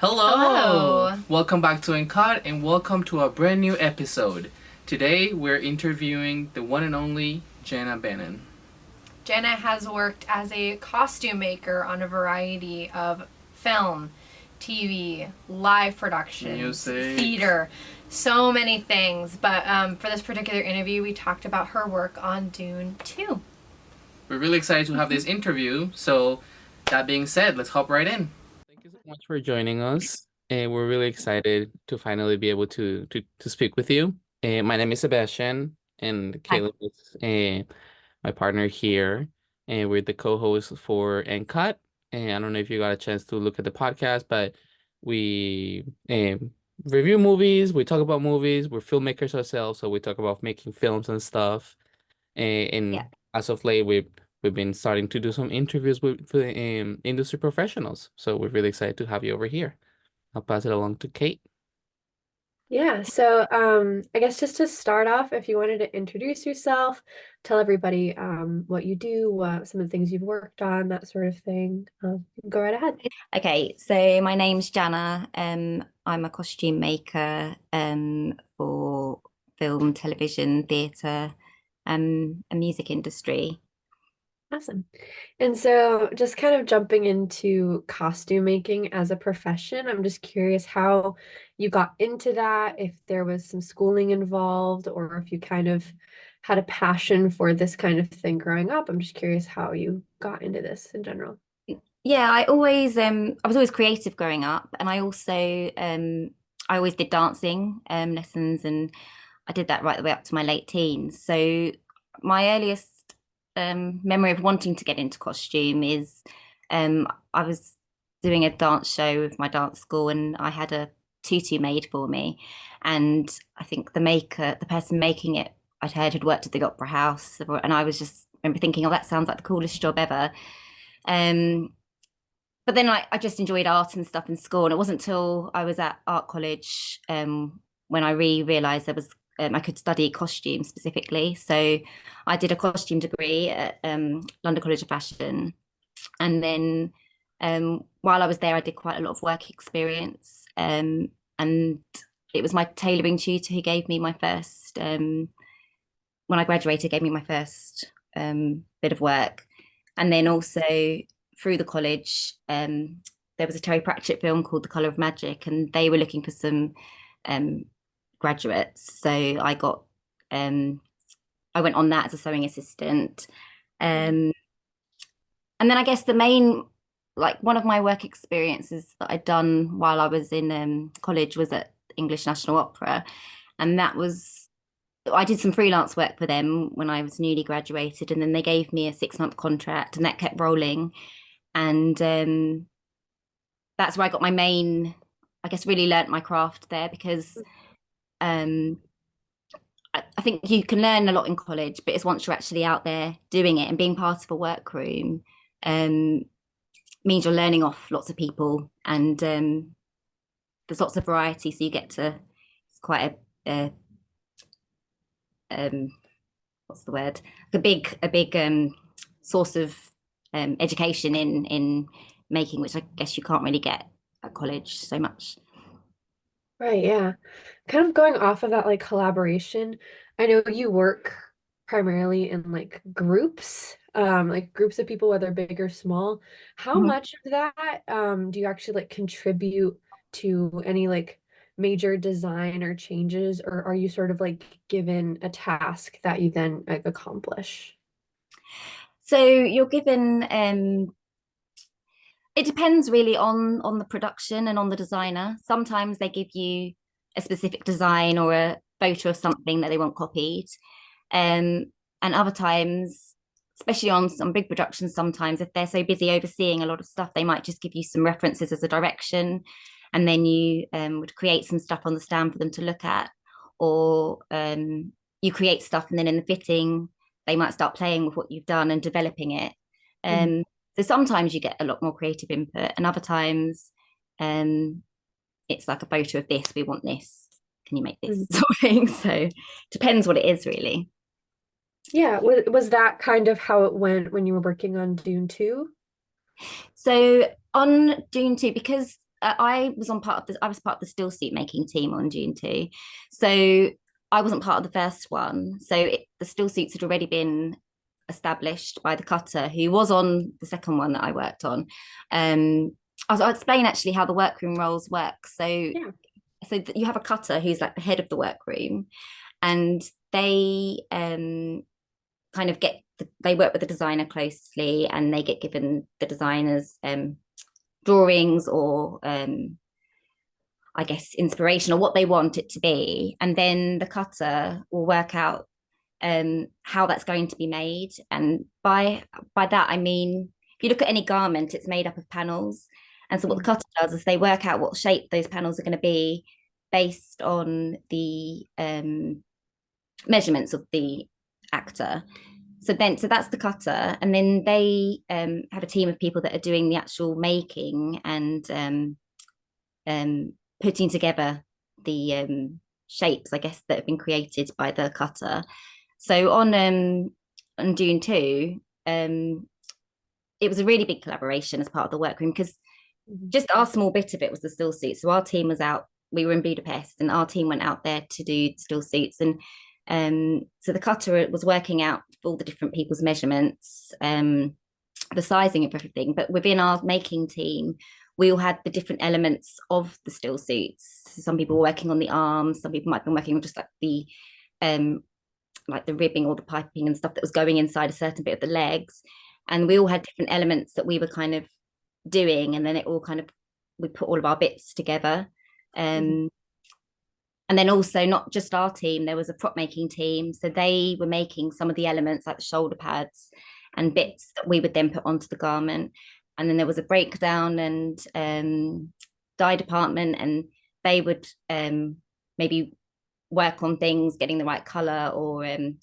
Hello! Hello. Welcome back to Uncut and welcome to a brand new episode. Today we're interviewing the one and only Janna Bannon. Jenna has worked as a costume maker on a variety of film, TV, live productions, Music. theater, so many things. But for this particular interview, we talked about her work on Dune 2. We're really excited to have this interview, so that being said, let's hop right in. Thank you so much for joining us. And we're really excited to finally be able to speak with you. My name is Sebastian, and Hi. Caleb is my partner here, and we're the co-hosts for Uncut. And I don't know if you got a chance to look at the podcast, but we review movies, we talk about movies, we're filmmakers ourselves, so we talk about making films and stuff. And Yeah. as of late, we've been starting to do some interviews with industry professionals. So we're really excited to have you over here. I'll pass it along to Kate. Yeah, so I guess just to start off, if you wanted to introduce yourself, tell everybody what you do, what some of the things you've worked on, that sort of thing. Go right ahead. Okay, so my name's Janna. I'm a costume maker for film, television, theatre, and music industry. Awesome. And so just kind of jumping into costume making as a profession, I'm just curious how you got into that, if there was some schooling involved, or if you kind of had a passion for this kind of thing growing up. I'm just curious how you got into this in general. Yeah, I was always creative growing up, and I always did dancing lessons, and I did that right the way up to my late teens. So my earliest memory of wanting to get into costume is I was doing a dance show with my dance school, and I had a tutu made for me, and I think the person making it, I'd heard had worked at the Opera House, and I was just remember thinking, oh, that sounds like the coolest job ever. Um, but then I just enjoyed art and stuff in school, and it wasn't until I was at art college when I realized I could study costume specifically. So I did a costume degree at London College of Fashion, and then while I was there, I did quite a lot of work experience, and it was my tailoring tutor who gave me my first when I graduated, gave me my first bit of work, and then also through the college, there was a Terry Pratchett film called The Colour of Magic, and they were looking for some um, graduates. So I went on that as a sewing assistant. Um, and then I guess one of my work experiences that I'd done while I was in college was at English National Opera. And I did some freelance work for them when I was newly graduated. And then they gave me a 6-month contract, and that kept rolling. And that's where I got I guess, really learnt my craft there, because um, I think you can learn a lot in college, but it's once you're actually out there doing it and being part of a workroom, um, means you're learning off lots of people, and there's lots of variety. So it's quite a what's the word? A big source of education in making, which I guess you can't really get at college so much. Right, yeah. Kind of going off of that like collaboration, I know you work primarily in like groups of people, whether big or small. How Mhm. much of that do you actually like contribute to any like major design or changes, or are you sort of like given a task that you then like accomplish? So you're given it depends really on the production and on the designer. Sometimes they give you a specific design or a photo of something that they want copied. Um, and other times, especially on some big productions, sometimes if they're so busy overseeing a lot of stuff, they might just give you some references as a direction, and then you would create some stuff on the stand for them to look at, or you create stuff, and then in the fitting, they might start playing with what you've done and developing it. Mhm. So sometimes you get a lot more creative input, and other times um, it's like a photo of this, we want this. Can you make this Mhm. sort of thing? So depends what it is, really. Yeah, was that kind of how it went when you were working on Dune 2? So on Dune 2, because I was part of the still suit making team on June 2. So I wasn't part of the first one. So the still suits had already been established by the cutter who was on the second one that I worked on. I'll explain actually how the workroom roles work. Yeah. So you have a cutter who's like the head of the workroom, and they kind of they work with the designer closely, and they get given the designer's drawings or I guess inspiration or what they want it to be, and then the cutter will work out how that's going to be made. And by that I mean, if you look at any garment, it's made up of panels, and so what the cutter does is they work out what shape those panels are going to be based on the measurements of the actor. So that's the cutter, and then they have a team of people that are doing the actual making and putting together the shapes, I guess, that have been created by the cutter. So on Dune 2, it was a really big collaboration as part of the workroom, because just our small bit of it was the still suits. So our team was out, we were in Budapest, and our team went out there to do still suits. And so the cutter was working out all the different people's measurements, the sizing of everything. But within our making team, we all had the different elements of the still suits. So some people were working on the arms, some people might have been working on just like the ribbing or the piping and stuff that was going inside a certain bit of the legs. And we all had different elements that we were kind of doing, and then it all kind of, we put all of our bits together. And then also, not just our team, there was a prop making team. So they were making some of the elements like the shoulder pads and bits that we would then put onto the garment. And then there was a breakdown and dye department, and they would maybe work on things, getting the right color or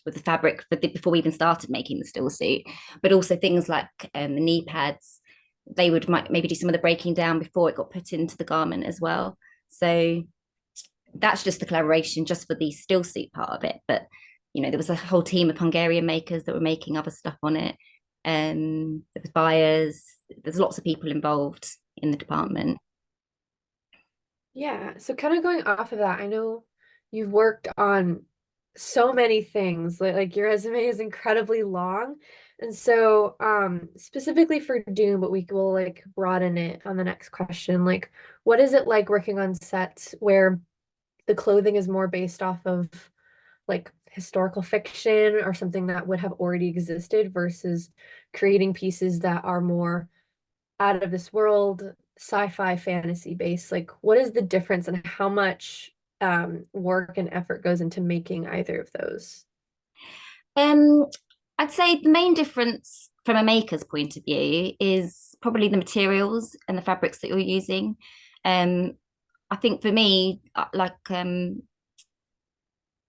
with the fabric before we even started making the still suit. But also things like the knee pads, they would maybe do some of the breaking down before it got put into the garment as well. So that's just the collaboration just for the still suit part of it. But there was a whole team of Hungarian makers that were making other stuff on it. There was buyers. There's lots of people involved in the department. Yeah. So kind of going off of that, I know you've worked on so many things. Like your resume is incredibly long. And so specifically for Dune, but we will like broaden it on the next question. Like, what is it like working on sets where the clothing is more based off of like historical fiction or something that would have already existed versus creating pieces that are more out of this world, sci-fi, fantasy based? Like, what is the difference and how much work and effort goes into making either of those? I'd say the main difference from a maker's point of view is probably the materials and the fabrics that you're using. I think for me,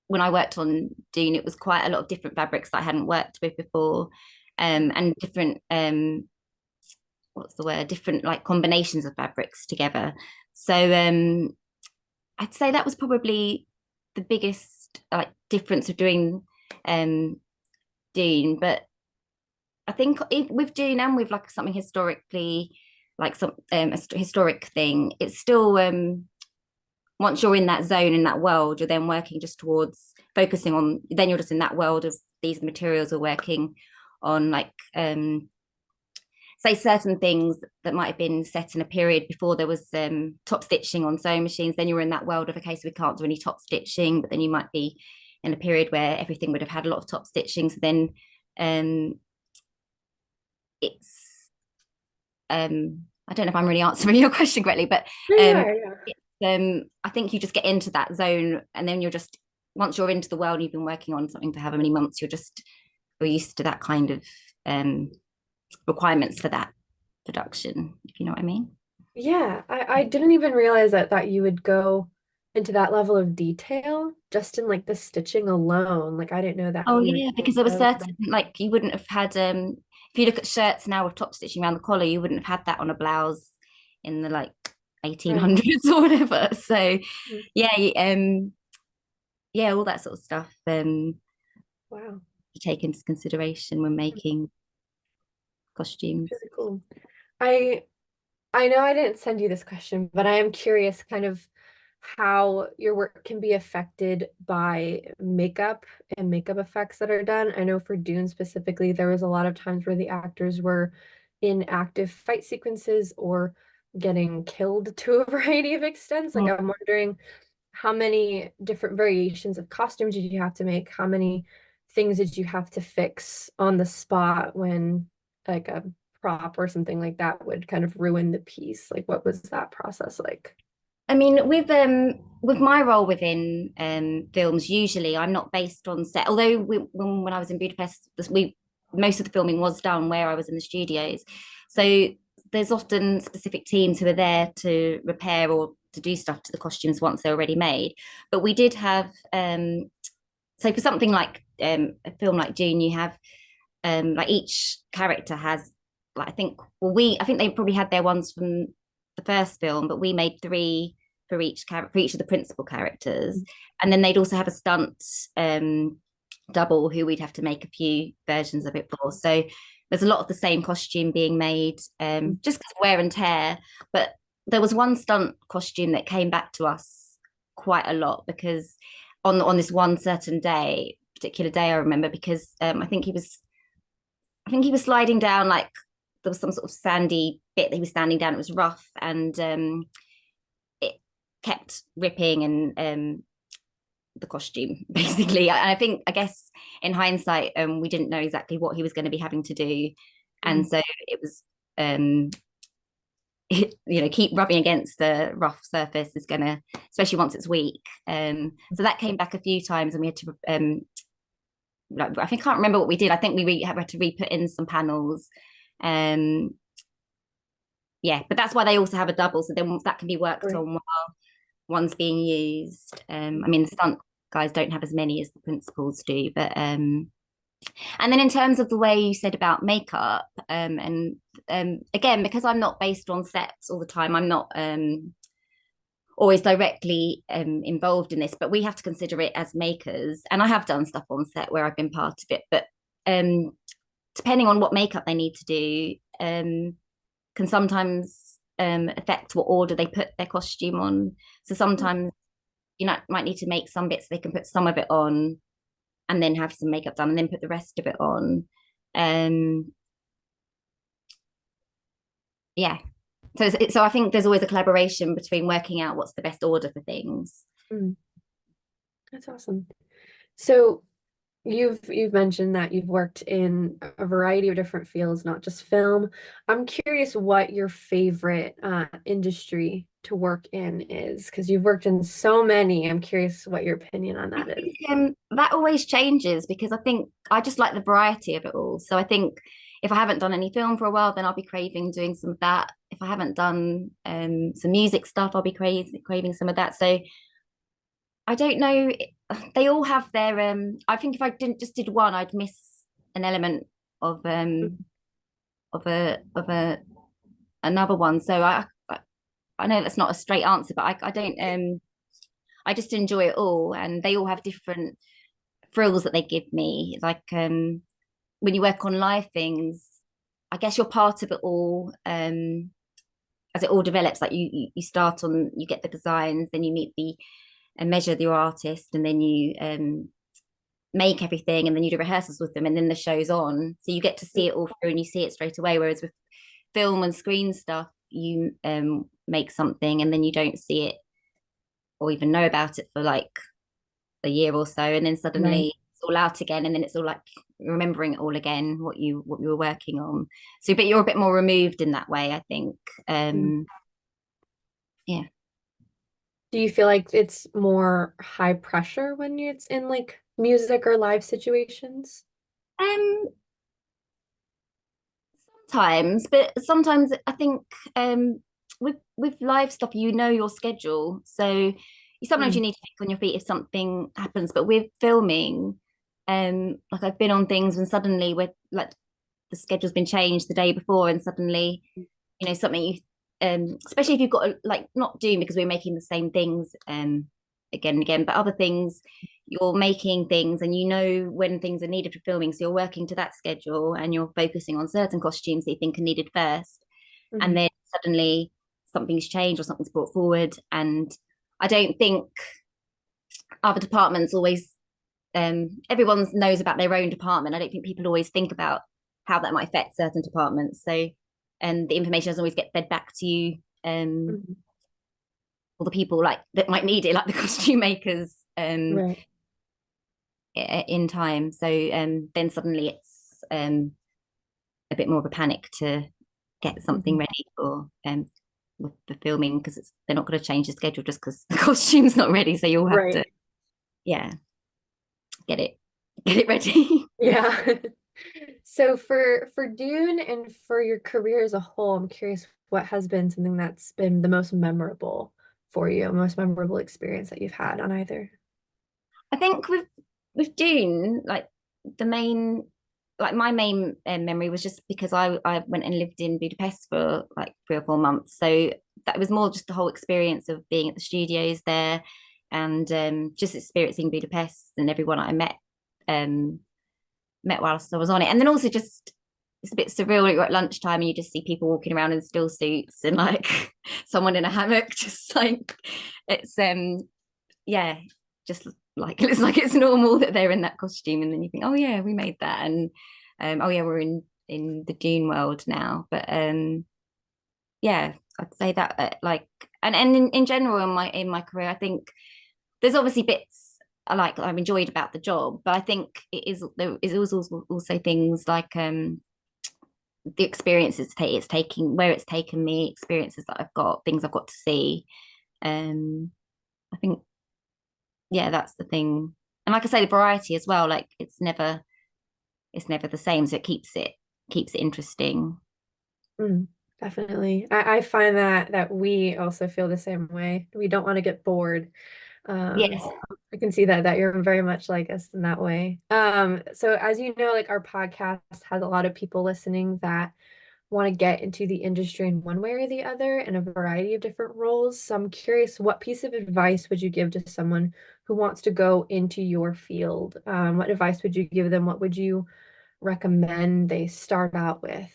when I worked on Dune, it was quite a lot of different fabrics that I hadn't worked with before, and different different like combinations of fabrics together. So I'd say that was probably the biggest like difference of doing Dune. But I think with Dune and with like something historically, like some a historic thing, it's still once you're in that zone, in that world, you're then working just towards focusing on, then you're just in that world of these materials are working on like say certain things that might have been set in a period before there was top stitching on sewing machines. Then you're in that world of, okay, so we can't do any top stitching, but then you might be in a period where everything would have had a lot of top stitching. So then it's I don't know if I'm really answering your question correctly, but I think you just get into that zone, and then you're just, once you're into the world and you've been working on something for however many months, you're used to that kind of requirements for that production, if you know what I mean. Yeah, I didn't even realize that you would go into that level of detail just in like the stitching alone. Like I didn't know that Oh you would yeah, because there was certain, like you wouldn't have had if you look at shirts now with top stitching around the collar, you wouldn't have had that on a blouse in the like 1800s or whatever. So yeah, yeah, all that sort of stuff wow, you take into consideration when making costumes. really cool. I I know I didn't send you this question, but I am curious kind of how your work can be affected by makeup and makeup effects that are done. I know for Dune specifically, there was a lot of times where the actors were in active fight sequences or getting killed to a variety of extents. Like, I'm wondering how many different variations of costumes did you have to make? How many things did you have to fix on the spot when like a prop or something like that would kind of ruin the piece? Like, what was that process like? I mean, with my role within films, usually I'm not based on set. Although when I was in Budapest, we most of the filming was done where I was in the studios. So there's often specific teams who are there to repair or to do stuff to the costumes once they're already made. But we did have so for something like a film like Dune, you have like each character has like I think they probably had their ones from the first film, but we made three for each of the principal characters, and then they'd also have a stunt double who we'd have to make a few versions of it for. So there's a lot of the same costume being made, just because of wear and tear. But there was one stunt costume that came back to us quite a lot because on this one certain day, particular day, I remember because I think he was sliding down like there was some sort of sandy bit that he was standing down. It was rough and it kept ripping and the costume basically. And I think I guess in hindsight, we didn't know exactly what he was going to be having to do, and so it was keep rubbing against the rough surface is gonna, especially once it's weak. So that came back a few times, and we had to like, I think I can't remember what we did. I think we had to re-put in some panels. Um, yeah, but that's why they also have a double, so then that can be worked on while one's being used. I mean, the stunt guys don't have as many as the principals do, but and then in terms of the way you said about makeup, and again, because I'm not based on sets all the time, I'm not always directly involved in this, but we have to consider it as makers. And I have done stuff on set where I've been part of it, but depending on what makeup they need to do, can sometimes affect what order they put their costume on. So sometimes might need to make some bits, they can put some of it on and then have some makeup done and then put the rest of it on. Yeah. So I think there's always a collaboration between working out what's the best order for things. That's awesome. So you've mentioned that you've worked in a variety of different fields, not just film. I'm curious what your favorite industry to work in is, because you've worked in so many. I'm curious what your opinion on that is. That always changes because I think I just like the variety of it all. So I think if I haven't done any film for a while, then I'll be craving doing some of that. If I haven't done some music stuff, I'll be craving some of that. So I don't know. They all have their. I think if I did one, I'd miss an element of a another one. So I know that's not a straight answer, but I don't. I just enjoy it all, and they all have different thrills that they give me. Like when you work on live things, I guess you're part of it all. As it all develops, like you start on, you get the designs, then you meet the and measure your artist, and then you make everything, and then you do rehearsals with them, and then the show's on. So you get to see it all through, and you see it straight away. Whereas with film and screen stuff, you make something, and then you don't see it or even know about it for like a year or so, and then suddenly it's all out again, and then it's all like remembering it all again, what you were working on. So, but you're a bit more removed in that way, I think. Yeah. Do you feel like it's more high pressure when it's in like music or live situations? Um, Sometimes, but sometimes I think with live stuff, you know your schedule, so sometimes you need to think on your feet if something happens. But with filming, like I've been on things and suddenly we're like the schedule's been changed the day before, and suddenly something you especially if you've got like not doing because we're making the same things again and again, but other things you're making things and you know when things are needed for filming, so you're working to that schedule and you're focusing on certain costumes that you think are needed first, and then suddenly something's changed or something's brought forward. And I don't think other departments always, everyone knows about their own department. I don't think people always think about how that might affect certain departments. So, and the information doesn't always get fed back to you, Mhm. or the people like that might need it, like the costume makers, Right. in time. So then suddenly it's a bit more of a panic to get something Mhm. ready for with the filming, because they're not going to change the schedule just because the costume's not ready. So you'll have to, Right. yeah, get it get it ready. Yeah. So for Dune and for your career as a whole, I'm curious what has been something that's been the most memorable for you, most memorable experience that you've had on either. I think with Dune, like the main, like my main memory was just because I went and lived in Budapest for like 3 or 4 months. So that was more just the whole experience of being at the studios there, and just experiencing Budapest and everyone I um met whilst I was on it. And then also just it's a bit surreal. You're at lunchtime and you just see people walking around in still suits and like someone in a hammock, just like it's yeah, just like it's like it's normal that they're in that costume, and then you think, oh yeah, we made that, and oh yeah, we're in the Dune world now. But yeah, I'd say that like, and in general in my career, I think there's obviously bits I like I've enjoyed about the job, but I think there is also things like the experiences it's taking, where it's taken me, experiences that I've got, things I've got to see. I think yeah, that's the thing. And like I say, the variety as well, like it's never the same, so it keeps it interesting. Mm, definitely. I find that we also feel the same way. We don't want to get bored. Yes. So I can see that you're very much like us in that way. So as you know, like our podcast has a lot of people listening that want to get into the industry in one way or the other in a variety of different roles. So I'm curious, what piece of advice would you give to someone who wants to go into your field? What advice would you give them? What would you recommend they start out with?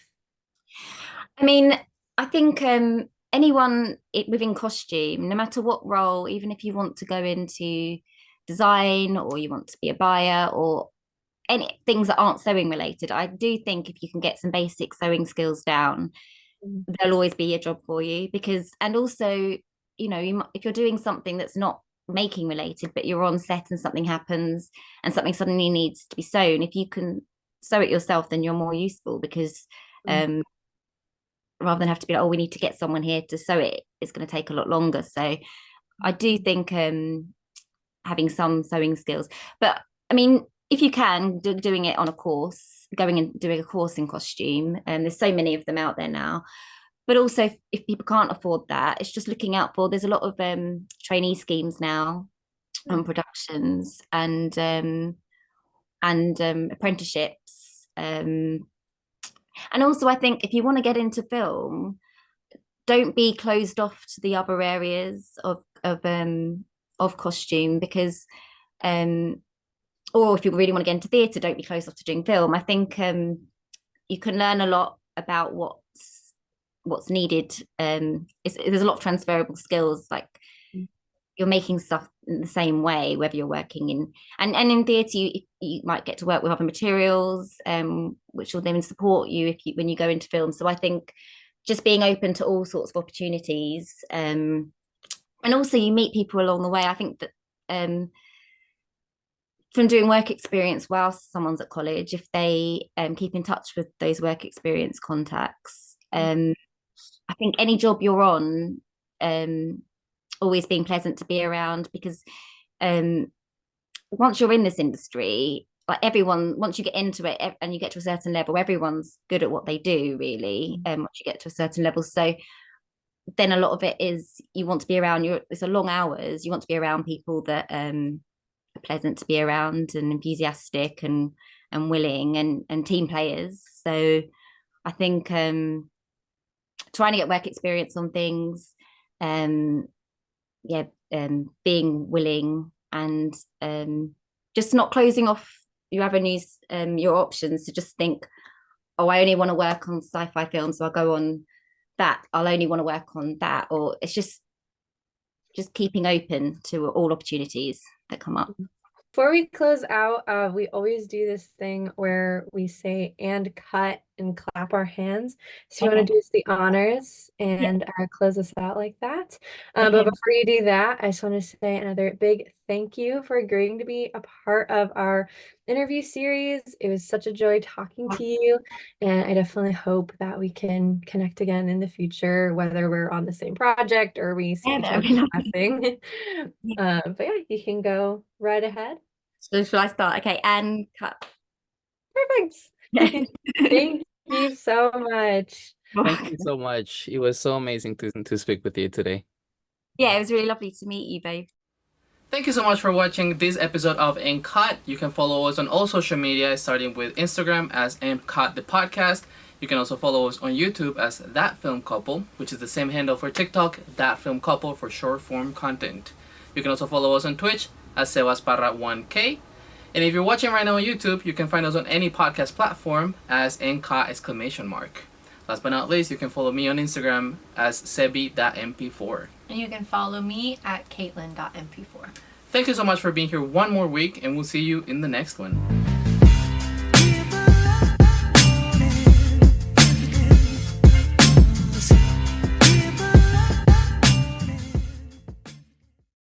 I mean, I think anyone within costume, no matter what role, even if you want to go into design or you want to be a buyer or any things that aren't sewing related, I do think if you can get some basic sewing skills down, Mhm. there'll always be a job for you. Because, and also, you know, if you're doing something that's not making related, but you're on set and something happens and something suddenly needs to be sewn, if you can sew it yourself, then you're more useful, because Mhm. rather than have to be like, oh, we need to get someone here to sew it, it's going to take a lot longer. So I do think having some sewing skills, but I mean, if you can doing it on a course, going and doing a course in costume, and there's so many of them out there now. But also, if people can't afford that, it's just looking out for. There's a lot of trainee schemes now on productions and apprenticeships. And also, I think if you want to get into film, don't be closed off to the other areas of costume, because um or if you really want to get into theatre, don't be closed off to doing film. I think you can learn a lot about what's needed. There's a lot of transferable skills, like you're making stuff in the same way, whether you're working in and in theatre, you might get to work with other materials, which will then support you if you when you go into film. So I think just being open to all sorts of opportunities, and also you meet people along the way. I think that from doing work experience whilst someone's at college, if they keep in touch with those work experience contacts, I think any job you're on, um, always being pleasant to be around, because um, once you're in this industry, like everyone, once you get into it and you get to a certain level, everyone's good at what they do, really. Once you get to a certain level, so then a lot of it is you want to be around. It's a long hours. You want to be around people that are pleasant to be around and enthusiastic and willing and team players. So I think trying to get work experience on things, um, yeah, being willing and just not closing off your avenues, your options, to just think, oh, I only want to work on sci-fi films, so I'll go on that, I'll only want to work on that, or it's just keeping open to all opportunities that come up. Before we close out, we always do this thing where we say and cut and clap our hands. So you want to do us the honors and close us out like that. But before you do that, I just want to say another big thank you for agreeing to be a part of our interview series. It was such a joy talking to you, and I definitely hope that we can connect again in the future, whether we're on the same project or we see each other passing. But yeah, you can go right ahead. So shall I start? Okay, and cut. Perfect. Thank you so much. Thank you so much. It was so amazing to speak with you today. Yeah, it was really lovely to meet you both. Thank you so much for watching this episode of Cut. You can follow us on all social media, starting with Instagram as Cut the podcast. You can also follow us on YouTube as That Film Couple, which is the same handle for TikTok, That Film Couple for short form content. You can also follow us on Twitch as Sebasparra1K. And if you're watching right now on YouTube, you can find us on any podcast platform as !! Last but not least, you can follow me on Instagram as sebi.mp4. And you can follow me at caitlin.mp4. Thank you so much for being here one more week, and we'll see you in the next one.